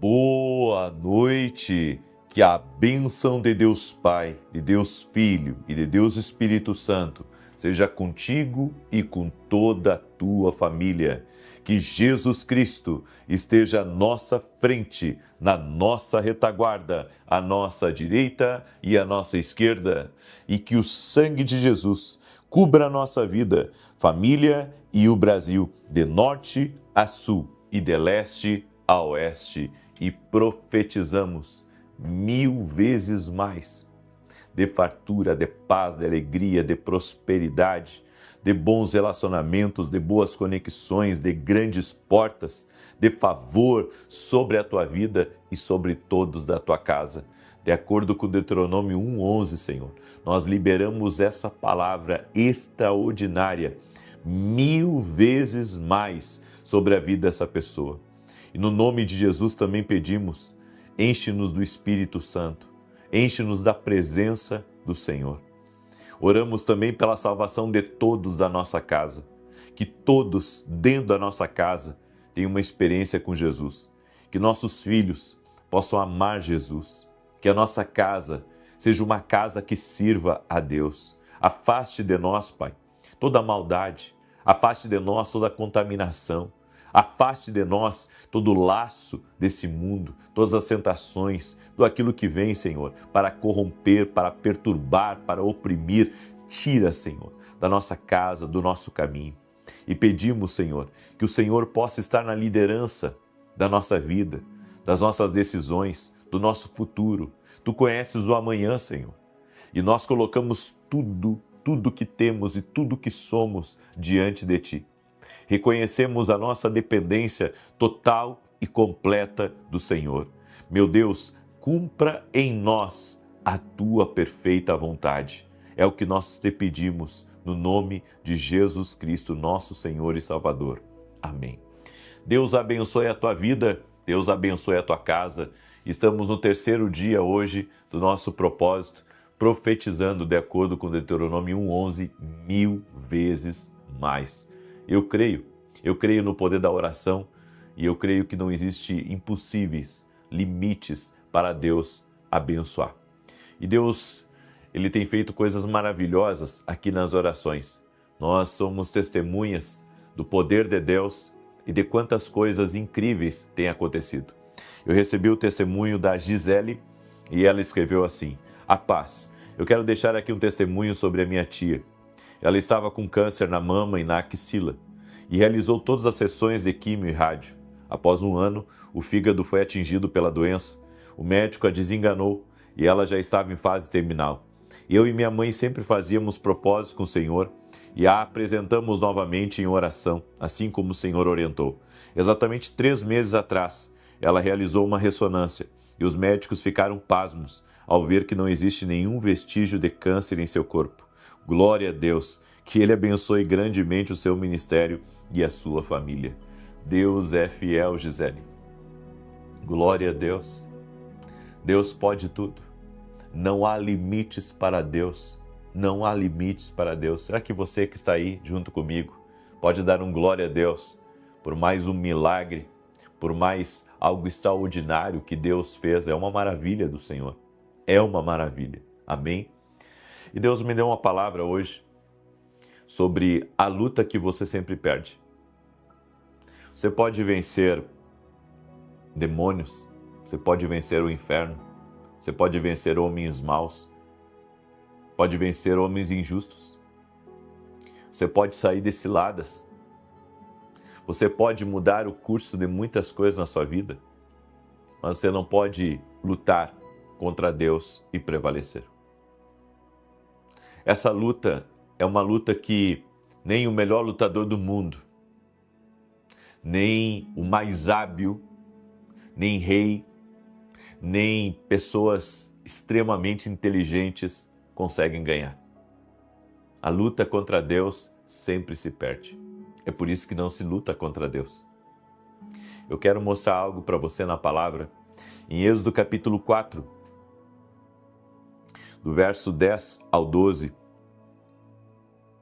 Boa noite, que a bênção de Deus Pai, de Deus Filho e de Deus Espírito Santo seja contigo e com toda a tua família. Que Jesus Cristo esteja à nossa frente, na nossa retaguarda, à nossa direita e à nossa esquerda, e que o sangue de Jesus cubra a nossa vida, família e o Brasil, de norte a sul e de leste a oeste, e profetizamos 1000 vezes mais de fartura, de paz, de alegria, de prosperidade, de bons relacionamentos, de boas conexões, de grandes portas, de favor sobre a tua vida e sobre todos da tua casa. De acordo com Deuteronômio 1:11, Senhor, nós liberamos essa palavra extraordinária 1000 vezes mais sobre a vida dessa pessoa. E no nome de Jesus também pedimos, enche-nos do Espírito Santo, enche-nos da presença do Senhor. Oramos também pela salvação de todos da nossa casa, que todos dentro da nossa casa tenham uma experiência com Jesus, que nossos filhos possam amar Jesus, que a nossa casa seja uma casa que sirva a Deus. Afaste de nós, Pai, toda a maldade, afaste de nós toda a contaminação, afaste de nós todo o laço desse mundo, todas as tentações, tudo aquilo que vem, Senhor, para corromper, para perturbar, para oprimir. Tira, Senhor, da nossa casa, do nosso caminho. E pedimos, Senhor, que o Senhor possa estar na liderança da nossa vida, das nossas decisões, do nosso futuro. Tu conheces o amanhã, Senhor. E nós colocamos tudo que temos e tudo que somos diante de Ti. Reconhecemos a nossa dependência total e completa do Senhor. Meu Deus, cumpra em nós a Tua perfeita vontade. É o que nós te pedimos, no nome de Jesus Cristo, nosso Senhor e Salvador. Amém. Deus abençoe a tua vida, Deus abençoe a tua casa. Estamos no 3º dia hoje do nosso propósito, profetizando de acordo com Deuteronômio 1:11, 1000 vezes mais. Eu creio no poder da oração e eu creio que não existe impossíveis limites para Deus abençoar. E Deus, Ele tem feito coisas maravilhosas aqui nas orações. Nós somos testemunhas do poder de Deus e de quantas coisas incríveis têm acontecido. Eu recebi o testemunho da Gisele e ela escreveu assim: a paz, eu quero deixar aqui um testemunho sobre a minha tia. Ela estava com câncer na mama e na axila e realizou todas as sessões de químio e rádio. Após um ano, o fígado foi atingido pela doença. O médico a desenganou e ela já estava em fase terminal. Eu e minha mãe sempre fazíamos propósitos com o Senhor e a apresentamos novamente em oração, assim como o Senhor orientou. Exatamente 3 meses atrás, ela realizou uma ressonância e os médicos ficaram pasmos ao ver que não existe nenhum vestígio de câncer em seu corpo. Glória a Deus, que Ele abençoe grandemente o seu ministério e a sua família. Deus é fiel, Gisele. Glória a Deus. Deus pode tudo. Não há limites para Deus. Não há limites para Deus. Será que você que está aí junto comigo pode dar um glória a Deus por mais um milagre, por mais algo extraordinário que Deus fez? É uma maravilha do Senhor. É uma maravilha. Amém? E Deus me deu uma palavra hoje sobre a luta que você sempre perde. Você pode vencer demônios, você pode vencer o inferno, você pode vencer homens maus, pode vencer homens injustos, você pode sair de ciladas, você pode mudar o curso de muitas coisas na sua vida, mas você não pode lutar contra Deus e prevalecer. Essa luta é uma luta que nem o melhor lutador do mundo, nem o mais hábil, nem rei, nem pessoas extremamente inteligentes conseguem ganhar. A luta contra Deus sempre se perde. É por isso que não se luta contra Deus. Eu quero mostrar algo para você na palavra, em Êxodo capítulo 4, do verso 10 ao 12,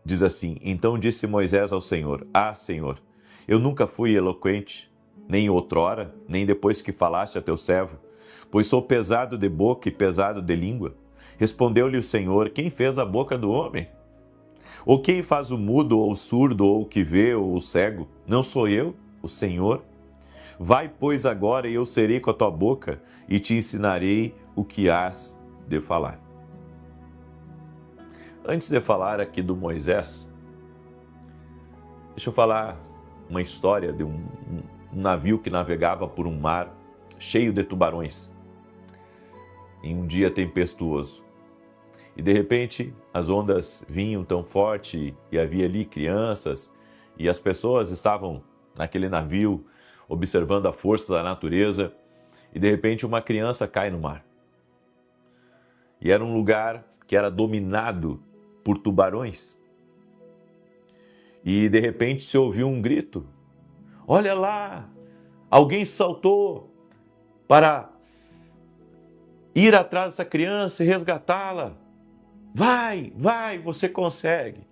diz assim: Então disse Moisés ao Senhor: Ah, Senhor, eu nunca fui eloquente, nem outrora, nem depois que falaste a teu servo, pois sou pesado de boca e pesado de língua. Respondeu-lhe o Senhor: quem fez a boca do homem? Ou quem faz o mudo, ou o surdo, ou o que vê, ou o cego? Não sou eu, o Senhor? Vai, pois, agora, e eu serei com a tua boca, e te ensinarei o que hás de falar. Antes de falar aqui do Moisés, deixa eu falar uma história de um navio que navegava por um mar cheio de tubarões, em um dia tempestuoso. E de repente as ondas vinham tão forte e havia ali crianças e as pessoas estavam naquele navio observando a força da natureza e de repente uma criança cai no mar. E era um lugar que era dominado por tubarões. E de repente se ouviu um grito: olha lá, alguém saltou para ir atrás dessa criança e resgatá-la. Vai, vai, você consegue.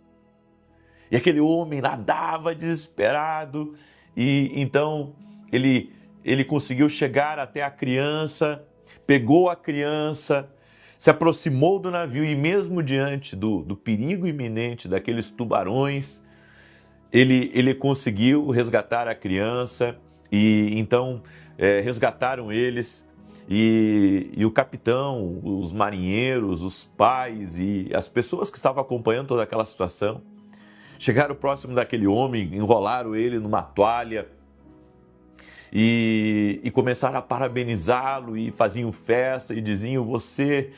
E aquele homem nadava desesperado e então ele conseguiu chegar até a criança, pegou a criança, se aproximou do navio e mesmo diante do perigo iminente daqueles tubarões, ele conseguiu resgatar a criança e então resgataram eles. E o capitão, os marinheiros, os pais e as pessoas que estavam acompanhando toda aquela situação chegaram próximo daquele homem, enrolaram ele numa toalha e começaram a parabenizá-lo e faziam festa e diziam: você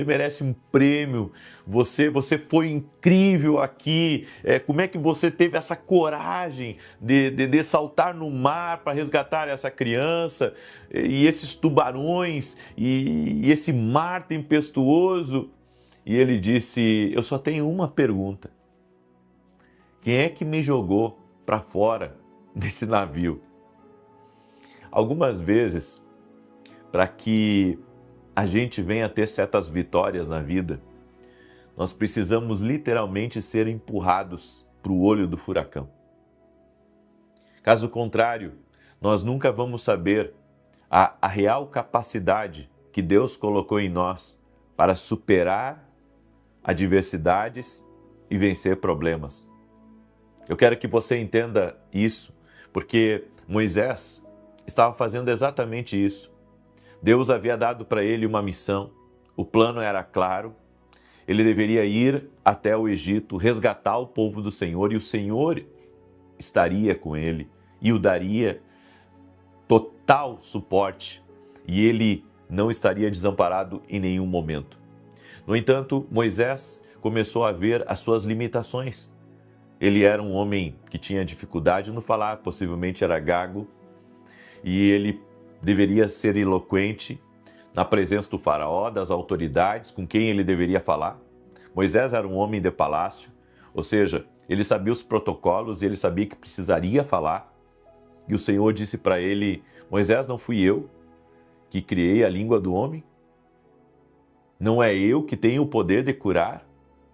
merece um prêmio, você foi incrível aqui, como é que você teve essa coragem de saltar no mar para resgatar essa criança e esses tubarões e esse mar tempestuoso? E ele disse: eu só tenho uma pergunta: quem é que me jogou para fora desse navio? Algumas vezes, para que a gente venha ter certas vitórias na vida, nós precisamos literalmente ser empurrados para o olho do furacão. Caso contrário, nós nunca vamos saber a real capacidade que Deus colocou em nós para superar adversidades e vencer problemas. Eu quero que você entenda isso, porque Moisés estava fazendo exatamente isso. Deus havia dado para ele uma missão, o plano era claro, ele deveria ir até o Egito, resgatar o povo do Senhor e o Senhor estaria com ele e o daria total suporte e ele não estaria desamparado em nenhum momento. No entanto, Moisés começou a ver as suas limitações. Ele era um homem que tinha dificuldade no falar, possivelmente era gago, e ele deveria ser eloquente na presença do faraó, das autoridades, com quem ele deveria falar. Moisés era um homem de palácio, ou seja, ele sabia os protocolos e ele sabia que precisaria falar. E o Senhor disse para ele: Moisés, não fui eu que criei a língua do homem? Não é eu que tenho o poder de curar,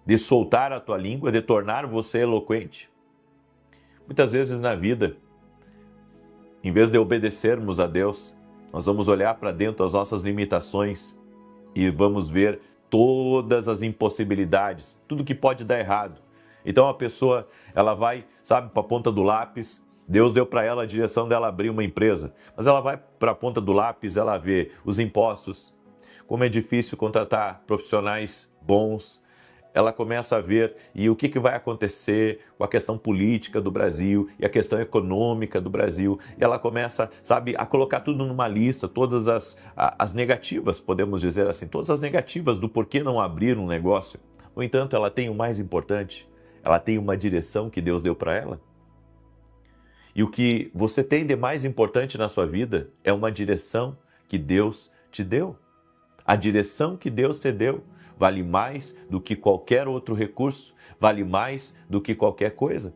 de soltar a tua língua, de tornar você eloquente? Muitas vezes na vida, em vez de obedecermos a Deus, nós vamos olhar para dentro das nossas limitações e vamos ver todas as impossibilidades, tudo que pode dar errado. Então a pessoa, ela vai, sabe, para a ponta do lápis. Deus deu para ela a direção dela abrir uma empresa, mas ela vai para a ponta do lápis, ela vê os impostos, como é difícil contratar profissionais bons. Ela começa a ver e o que vai acontecer com a questão política do Brasil e a questão econômica do Brasil. E ela começa, sabe, a colocar tudo numa lista, todas as negativas, podemos dizer assim, todas as negativas do porquê não abrir um negócio. No entanto, ela tem o mais importante, ela tem uma direção que Deus deu para ela. E o que você tem de mais importante na sua vida é uma direção que Deus te deu. A direção que Deus te deu vale mais do que qualquer outro recurso, vale mais do que qualquer coisa.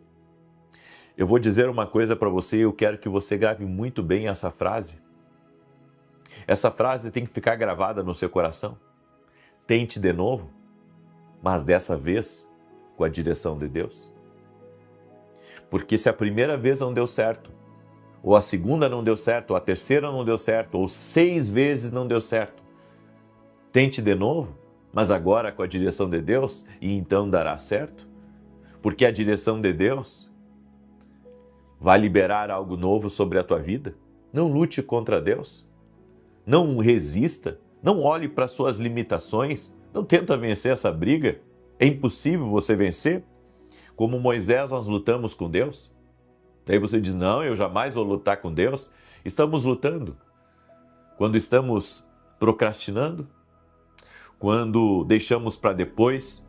Eu vou dizer uma coisa para você e eu quero que você grave muito bem essa frase. Essa frase tem que ficar gravada no seu coração. Tente de novo, mas dessa vez com a direção de Deus. Porque se a primeira vez não deu certo, ou a segunda não deu certo, ou a terceira não deu certo, ou 6 vezes não deu certo. Tente de novo, mas agora com a direção de Deus, e então dará certo. Porque a direção de Deus vai liberar algo novo sobre a tua vida. Não lute contra Deus. Não resista. Não olhe para suas limitações. Não tenta vencer essa briga. É impossível você vencer. Como Moisés, nós lutamos com Deus. Daí você diz, não, eu jamais vou lutar com Deus. Estamos lutando. Quando estamos procrastinando, quando deixamos para depois,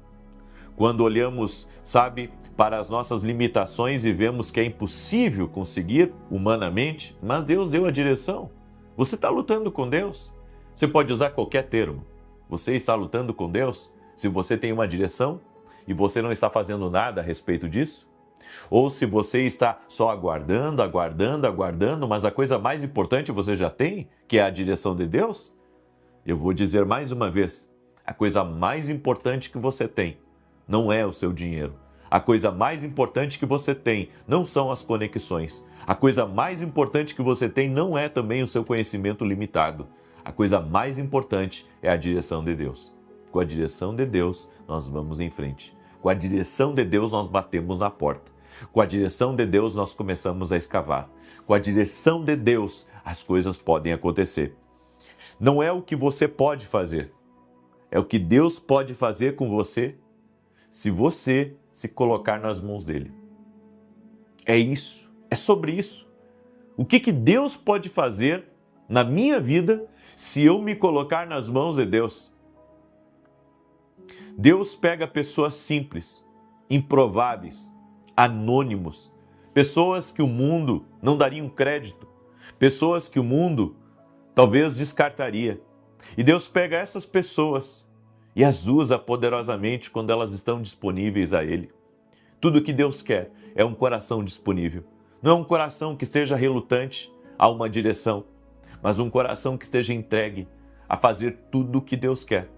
quando olhamos, sabe, para as nossas limitações e vemos que é impossível conseguir humanamente, mas Deus deu a direção. Você está lutando com Deus. Você pode usar qualquer termo. Você está lutando com Deus se você tem uma direção e você não está fazendo nada a respeito disso? Ou se você está só aguardando, mas a coisa mais importante você já tem, que é a direção de Deus? Eu vou dizer mais uma vez, a coisa mais importante que você tem não é o seu dinheiro. A coisa mais importante que você tem não são as conexões. A coisa mais importante que você tem não é também o seu conhecimento limitado. A coisa mais importante é a direção de Deus. Com a direção de Deus, nós vamos em frente. Com a direção de Deus, nós batemos na porta. Com a direção de Deus, nós começamos a escavar. Com a direção de Deus, as coisas podem acontecer. Não é o que você pode fazer, é o que Deus pode fazer com você se você se colocar nas mãos dele. É isso, é sobre isso. O que Deus pode fazer na minha vida se eu me colocar nas mãos de Deus? Deus pega pessoas simples, improváveis, anônimos, pessoas que o mundo não daria um crédito, pessoas que o mundo talvez descartaria. E Deus pega essas pessoas e as usa poderosamente quando elas estão disponíveis a Ele. Tudo que Deus quer é um coração disponível. Não é um coração que esteja relutante a uma direção, mas um coração que esteja entregue a fazer tudo o que Deus quer.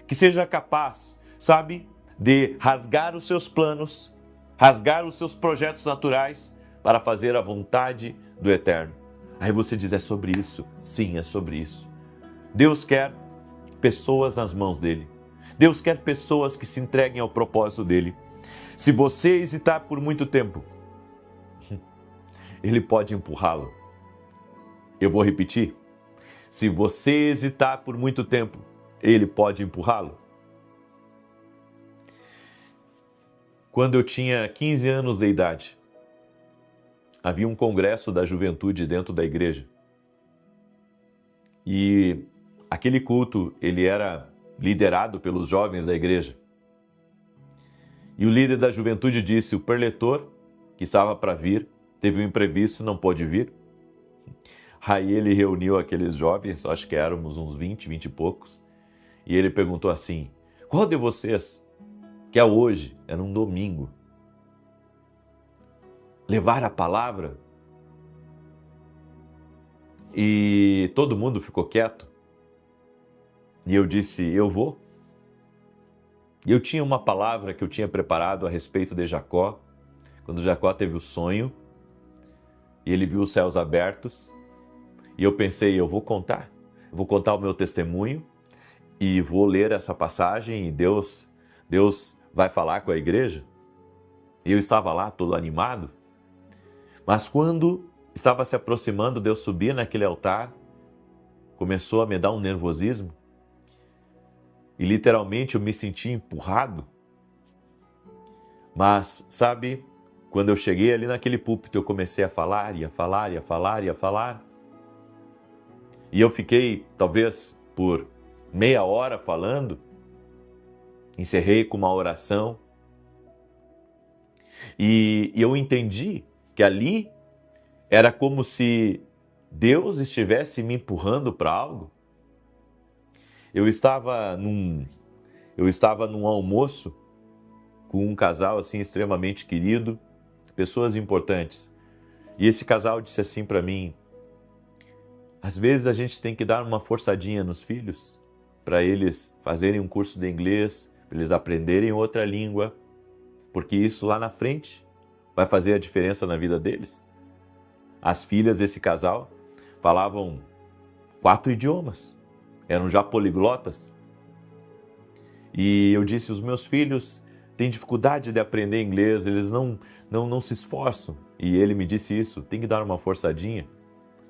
Que seja capaz, sabe, de rasgar os seus planos, rasgar os seus projetos naturais para fazer a vontade do Eterno. Aí você diz, é sobre isso? Sim, é sobre isso. Deus quer pessoas nas mãos dele. Deus quer pessoas que se entreguem ao propósito dele. Se você hesitar por muito tempo, ele pode empurrá-lo. Eu vou repetir. Se você hesitar por muito tempo, ele pode empurrá-lo. Quando eu tinha 15 anos de idade, havia um congresso da juventude dentro da igreja. E aquele culto, ele era liderado pelos jovens da igreja. E o líder da juventude disse, o preletor, que estava para vir, teve um imprevisto, não pôde vir. Aí ele reuniu aqueles jovens, acho que éramos uns 20 e poucos, e ele perguntou assim, qual de vocês quer hoje, era um domingo, levar a palavra? E todo mundo ficou quieto. E eu disse, eu vou. E eu tinha uma palavra que eu tinha preparado a respeito de Jacó, quando Jacó teve o sonho, e ele viu os céus abertos, e eu pensei, eu vou contar o meu testemunho, e vou ler essa passagem, e Deus vai falar com a igreja. E eu estava lá todo animado, mas quando estava se aproximando de eu subir naquele altar, começou a me dar um nervosismo, e literalmente eu me senti empurrado. Mas, sabe, quando eu cheguei ali naquele púlpito, eu comecei a falar, e a falar, e a falar, e a falar. E eu fiquei, talvez, por meia hora falando, encerrei com uma oração, e eu entendi que ali era como se Deus estivesse me empurrando para algo. Eu estava num almoço com um casal assim extremamente querido, pessoas importantes. E esse casal disse assim para mim, às vezes a gente tem que dar uma forçadinha nos filhos para eles fazerem um curso de inglês, para eles aprenderem outra língua, porque isso lá na frente vai fazer a diferença na vida deles. As filhas desse casal falavam 4 idiomas, eram já poliglotas. E eu disse, os meus filhos têm dificuldade de aprender inglês, eles não se esforçam. E ele me disse isso, tem que dar uma forçadinha,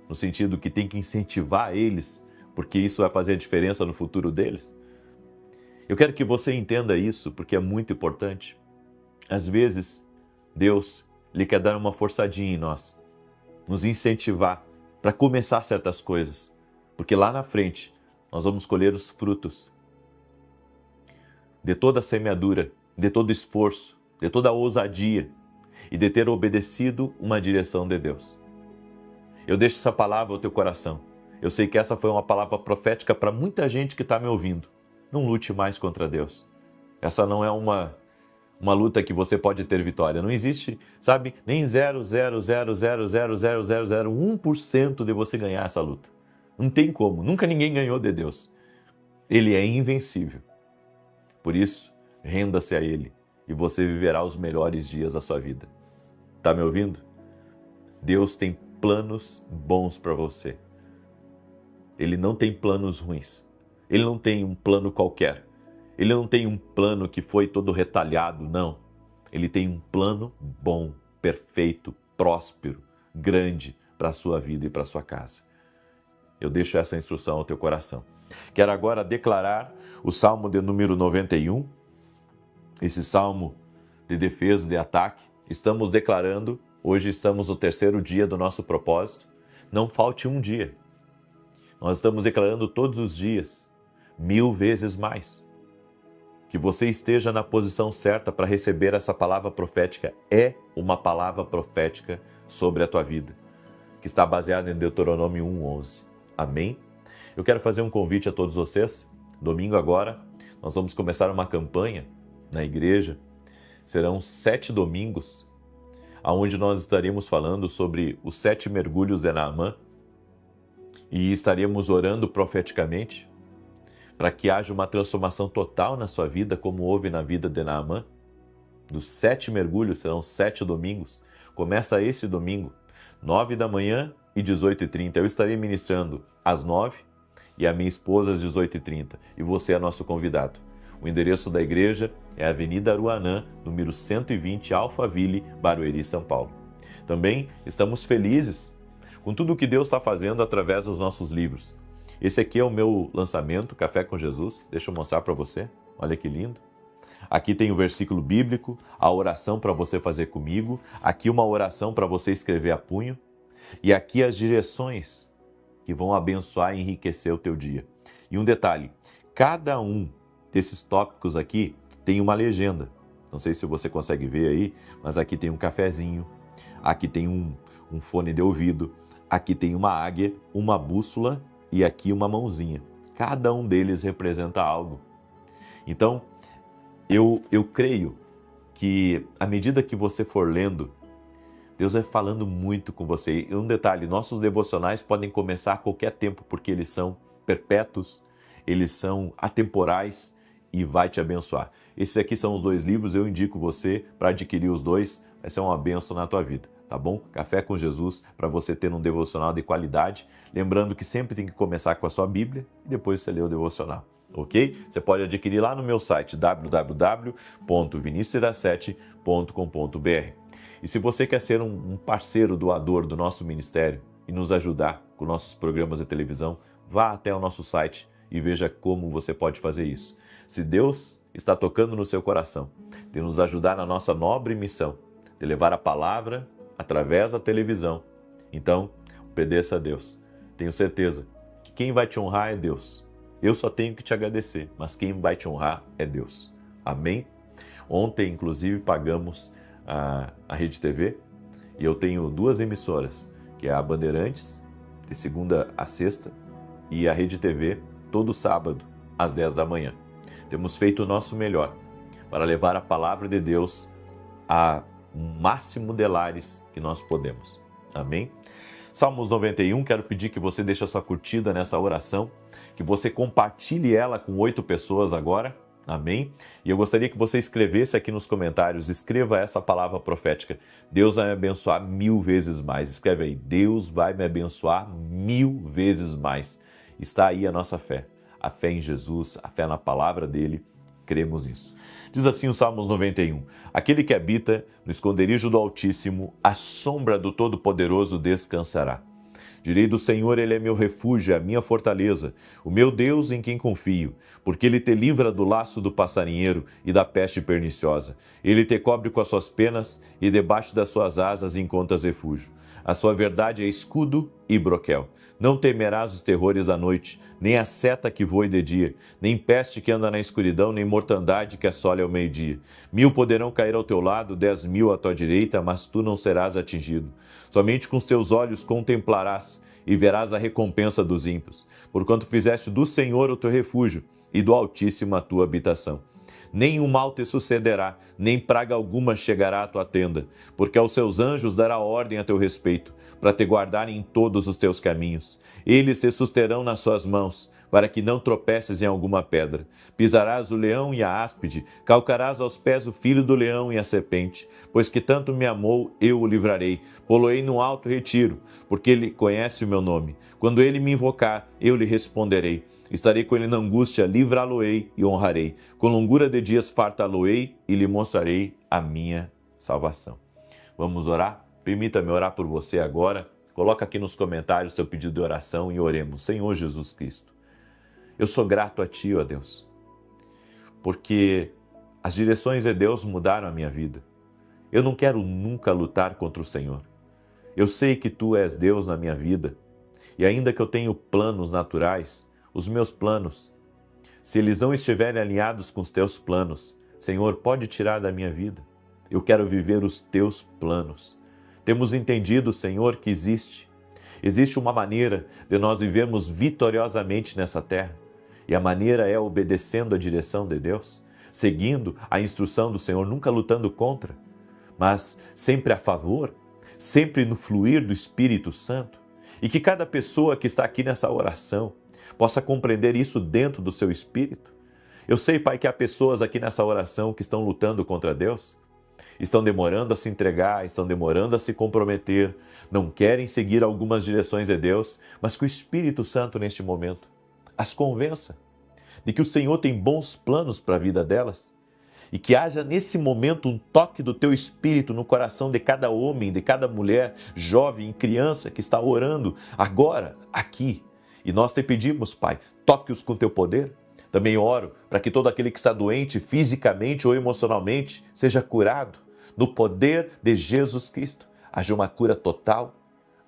no sentido que tem que incentivar eles, porque isso vai fazer a diferença no futuro deles. Eu quero que você entenda isso, porque é muito importante. Às vezes, Deus Ele quer dar uma forçadinha em nós, nos incentivar para começar certas coisas, porque lá na frente nós vamos colher os frutos de toda a semeadura, de todo esforço, de toda a ousadia e de ter obedecido uma direção de Deus. Eu deixo essa palavra ao teu coração. Eu sei que essa foi uma palavra profética para muita gente que está me ouvindo. Não lute mais contra Deus. Essa não é uma luta que você pode ter vitória. Não existe, sabe, nem 0,000000001% de você ganhar essa luta. Não tem como. Nunca ninguém ganhou de Deus. Ele é invencível. Por isso, renda-se a Ele e você viverá os melhores dias da sua vida. Tá me ouvindo? Deus tem planos bons para você. Ele não tem planos ruins. Ele não tem um plano qualquer. Ele não tem um plano que foi todo retalhado, não. Ele tem um plano bom, perfeito, próspero, grande para a sua vida e para a sua casa. Eu deixo essa instrução ao teu coração. Quero agora declarar o Salmo de número 91, esse Salmo de defesa, de ataque. Estamos declarando, hoje estamos no 3º dia do nosso propósito, não falte um dia. Nós estamos declarando todos os dias, 1000 vezes mais. Que você esteja na posição certa para receber essa palavra profética. É uma palavra profética sobre a tua vida, que está baseada em Deuteronômio 1:11. Amém? Eu quero fazer um convite a todos vocês. Domingo agora, nós vamos começar uma campanha na igreja. Serão 7 domingos, onde nós estaremos falando sobre os 7 mergulhos de Naamã e estaremos orando profeticamente para que haja uma transformação total na sua vida, como houve na vida de Naamã. Dos 7 mergulhos, serão 7 domingos. Começa esse domingo, 9 da manhã e 18h30. Eu estarei ministrando às 9 e a minha esposa às 18h30. E você é nosso convidado. O endereço da igreja é a Avenida Aruanã, número 120, Alphaville, Barueri, São Paulo. Também estamos felizes com tudo o que Deus está fazendo através dos nossos livros. Esse aqui é o meu lançamento, Café com Jesus. Deixa eu mostrar para você. Olha que lindo. Aqui tem o versículo bíblico, a oração para você fazer comigo. Aqui uma oração para você escrever a punho. E aqui as direções que vão abençoar e enriquecer o teu dia. E um detalhe, cada um desses tópicos aqui tem uma legenda. Não sei se você consegue ver aí, mas aqui tem um cafezinho, aqui tem um fone de ouvido, aqui tem uma águia, uma bússola e aqui uma mãozinha. Cada um deles representa algo. Então, eu creio que à medida que você for lendo, Deus vai falando muito com você. E um detalhe, nossos devocionais podem começar a qualquer tempo, porque eles são perpétuos, eles são atemporais e vai te abençoar. Esses aqui são os 2 livros, eu indico você para adquirir os 2, vai ser uma bênção na tua vida, tá bom? Café com Jesus, para você ter um devocional de qualidade. Lembrando que sempre tem que começar com a sua Bíblia e depois você lê o devocional, ok? Você pode adquirir lá no meu site www.vinicius17.com.br. E se você quer ser um parceiro doador do nosso ministério e nos ajudar com nossos programas de televisão, vá até o nosso site e veja como você pode fazer isso. Se Deus está tocando no seu coração de nos ajudar na nossa nobre missão, de levar a palavra através da televisão, então obedeça a Deus. Tenho certeza que quem vai te honrar é Deus. Eu só tenho que te agradecer, mas quem vai te honrar é Deus. Amém? Ontem, inclusive, pagamos a Rede TV e eu tenho 2 emissoras, que é a Bandeirantes, de segunda a sexta, e a Rede TV, todo sábado, às 10 da manhã. Temos feito o nosso melhor para levar a palavra de Deus a um máximo de lares que nós podemos. Amém? Salmos 91, quero pedir que você deixe a sua curtida nessa oração, que você compartilhe ela com 8 pessoas agora, Amém? E eu gostaria que você escrevesse aqui nos comentários, escreva essa palavra profética. Deus vai me abençoar 1000 vezes mais. Escreve aí, Deus vai me abençoar 1000 vezes mais. Está aí a nossa fé. A fé em Jesus, a fé na palavra dele, cremos nisso. Diz assim o Salmos 91, aquele que habita no esconderijo do Altíssimo, à sombra do Todo-Poderoso descansará. Direi do Senhor, ele é meu refúgio, a minha fortaleza, o meu Deus em quem confio, porque ele te livra do laço do passarinheiro e da peste perniciosa. Ele te cobre com as suas penas e debaixo das suas asas encontras refúgio. A sua verdade é escudo e broquel. Não temerás os terrores da noite, nem a seta que voe de dia, nem peste que anda na escuridão, nem mortandade que assole ao meio-dia. 1000 poderão cair ao teu lado, 10.000 à tua direita, mas tu não serás atingido. Somente com os teus olhos contemplarás e verás a recompensa dos ímpios, porquanto fizeste do Senhor o teu refúgio e do Altíssimo a tua habitação. Nenhum mal te sucederá, nem praga alguma chegará à tua tenda, porque aos seus anjos dará ordem a teu respeito, para te guardarem em todos os teus caminhos. Eles te susterão nas suas mãos, para que não tropeces em alguma pedra. Pisarás o leão e a áspide, calcarás aos pés o filho do leão e a serpente, pois que tanto me amou, eu o livrarei, pô-lo-ei num alto retiro, porque ele conhece o meu nome. Quando ele me invocar, eu lhe responderei. Estarei com ele na angústia, livrá-lo-ei e honrarei. Com longura de dias fartá-lo-ei e lhe mostrarei a minha salvação. Vamos orar? Permita-me orar por você agora. Coloca aqui nos comentários seu pedido de oração e oremos. Senhor Jesus Cristo, eu sou grato a Ti, ó Deus, porque as direções de Deus mudaram a minha vida. Eu não quero nunca lutar contra o Senhor. Eu sei que Tu és Deus na minha vida e ainda que eu tenha planos naturais, os meus planos, se eles não estiverem alinhados com os teus planos, Senhor, pode tirar da minha vida. Eu quero viver os teus planos. Temos entendido, Senhor, que existe uma maneira de nós vivermos vitoriosamente nessa terra. E a maneira é obedecendo a direção de Deus, seguindo a instrução do Senhor, nunca lutando contra, mas sempre a favor, sempre no fluir do Espírito Santo. E que cada pessoa que está aqui nessa oração possa compreender isso dentro do seu espírito. Eu sei, Pai, que há pessoas aqui nessa oração que estão lutando contra Deus, estão demorando a se entregar, estão demorando a se comprometer, não querem seguir algumas direções de Deus, mas que o Espírito Santo, neste momento, as convença de que o Senhor tem bons planos para a vida delas e que haja nesse momento um toque do teu Espírito no coração de cada homem, de cada mulher, jovem e criança que está orando agora, aqui. E nós te pedimos, Pai, toque-os com teu poder. Também oro para que todo aquele que está doente fisicamente ou emocionalmente seja curado no poder de Jesus Cristo. Haja uma cura total,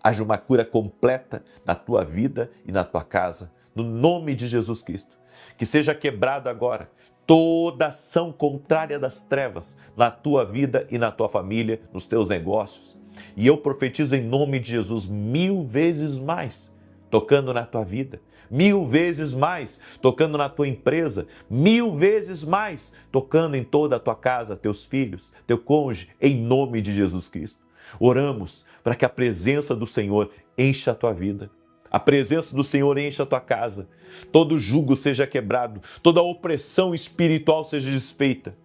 haja uma cura completa na tua vida e na tua casa, no nome de Jesus Cristo. Que seja quebrado agora toda ação contrária das trevas na tua vida e na tua família, nos teus negócios. E eu profetizo em nome de Jesus 1000 vezes mais, tocando na tua vida, 1000 vezes mais, tocando na tua empresa, 1000 vezes mais, tocando em toda a tua casa, teus filhos, teu cônjuge, em nome de Jesus Cristo. Oramos para que a presença do Senhor encha a tua vida, a presença do Senhor encha a tua casa, todo jugo seja quebrado, toda opressão espiritual seja desfeita,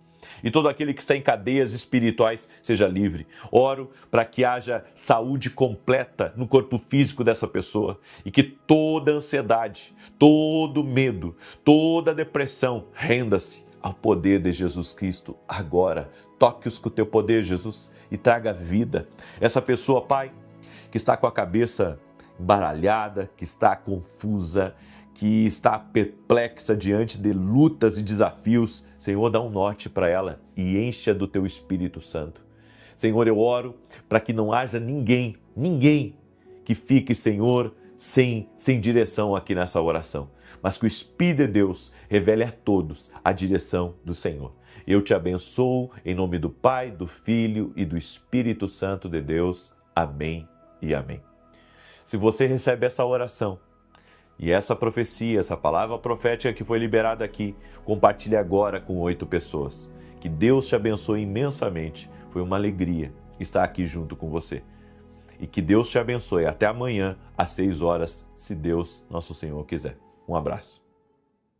e todo aquele que está em cadeias espirituais seja livre. Oro para que haja saúde completa no corpo físico dessa pessoa e que toda ansiedade, todo medo, toda depressão renda-se ao poder de Jesus Cristo agora. Toque-os com o teu poder, Jesus, e traga vida. Essa pessoa, Pai, que está com a cabeça embaralhada, que está confusa, que está perplexa diante de lutas e desafios, Senhor, dá um norte para ela e encha do teu Espírito Santo. Senhor, eu oro para que não haja ninguém que fique, Senhor, sem direção aqui nessa oração, mas que o Espírito de Deus revele a todos a direção do Senhor. Eu te abençoo em nome do Pai, do Filho e do Espírito Santo de Deus. Amém e amém. Se você recebe essa oração e essa profecia, essa palavra profética que foi liberada aqui, compartilhe agora com 8 pessoas. Que Deus te abençoe imensamente. Foi uma alegria estar aqui junto com você. E que Deus te abençoe. Até amanhã, às 6 horas, se Deus, nosso Senhor, quiser. Um abraço.